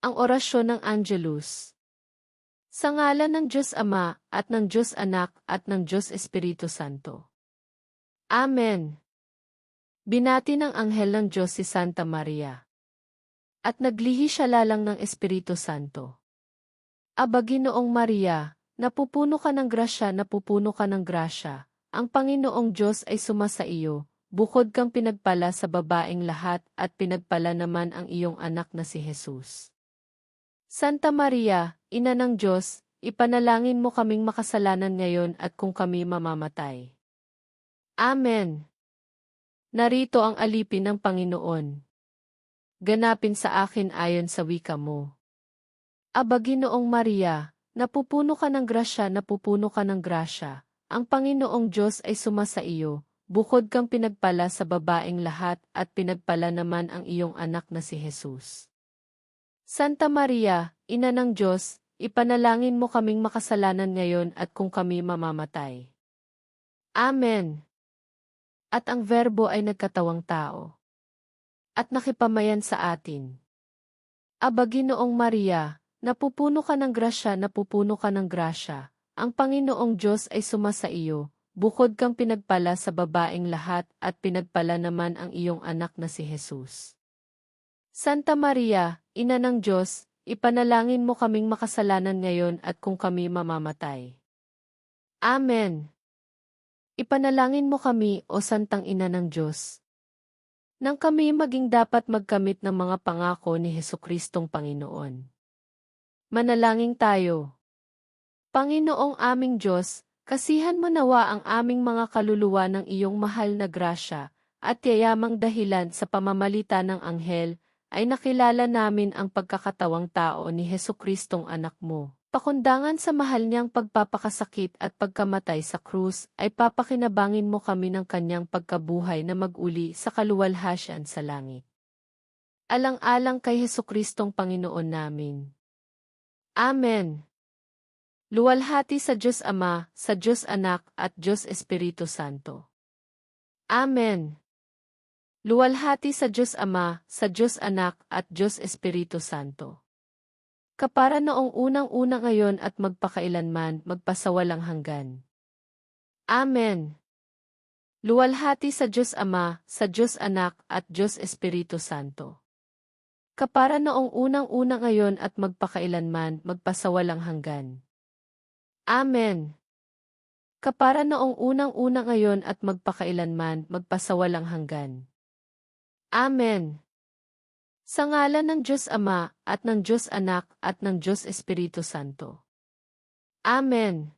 Ang orasyon ng Angelus. Sa ngalan ng Diyos Ama, at ng Diyos Anak, at ng Diyos Espiritu Santo. Amen. Binati ng anghel ng Diyos si Santa Maria. At naglihi siya lalang ng Espiritu Santo. Aba Ginoong Maria, napupuno ka ng grasya, napupuno ka ng grasya. Ang Panginoong Diyos ay sumasa iyo, bukod kang pinagpala sa babaeng lahat at pinagpala naman ang iyong anak na si Jesus. Santa Maria, Ina ng Diyos, ipanalangin mo kaming makasalanan ngayon at kung kami mamamatay. Amen. Narito ang alipin ng Panginoon. Ganapin sa akin ayon sa wika mo. Aba Ginoong Maria, napupuno ka ng grasya, napupuno ka ng grasya. Ang Panginoong Diyos ay sumasa iyo, bukod kang pinagpala sa babaeng lahat at pinagpala naman ang iyong anak na si Jesus. Santa Maria, Ina ng Diyos, ipanalangin mo kaming makasalanan ngayon at kung kami mamamatay. Amen. At ang Verbo ay nagkatawang tao. At nakipamayan sa atin. Aba Ginoong Maria, napupuno ka ng grasya, napupuno ka ng grasya. Ang Panginoong Diyos ay sumasa iyo, bukod kang pinagpala sa babaeng lahat at pinagpala naman ang iyong anak na si Jesus. Santa Maria, Ina ng Diyos, ipanalangin mo kaming makasalanan ngayon at kung kami mamamatay. Amen. Ipanalangin mo kami, O Santang Ina ng Diyos, nang kami maging dapat magkamit ng mga pangako ni Jesukristong Panginoon. Manalangin tayo. Panginoong aming Diyos, kasihan mo nawa ang aming mga kaluluwa ng iyong mahal na grasya, at yayamang dahilan sa pamamalita ng anghel, ay nakilala namin ang pagkakatawang tao ni Jesukristong anak mo. Pakundangan sa mahal niyang pagpapakasakit at pagkamatay sa krus, ay papakinabangin mo kami ng kanyang pagkabuhay na mag-uli sa kaluwalhatian sa langit. Alang-alang kay Jesukristong Panginoon namin. Amen. Luwalhati sa Diyos Ama, sa Diyos Anak, at Diyos Espiritu Santo. Amen. Luwalhati sa Diyos Ama, sa Diyos Anak, at Diyos Espiritu Santo. Kapara noong unang-una ngayon at magpakailanman, magpasawalang hanggan. Amen. Luwalhati sa Diyos Ama, sa Diyos Anak, at Diyos Espiritu Santo. Kapara noong unang-una ngayon at magpakailanman, magpasawalang hanggan. Amen. Kapara noong unang-una ngayon at magpakailanman, magpasawalang hanggan. Amen. Sa ngalan ng Diyos Ama, at ng Diyos Anak, at ng Diyos Espiritu Santo. Amen.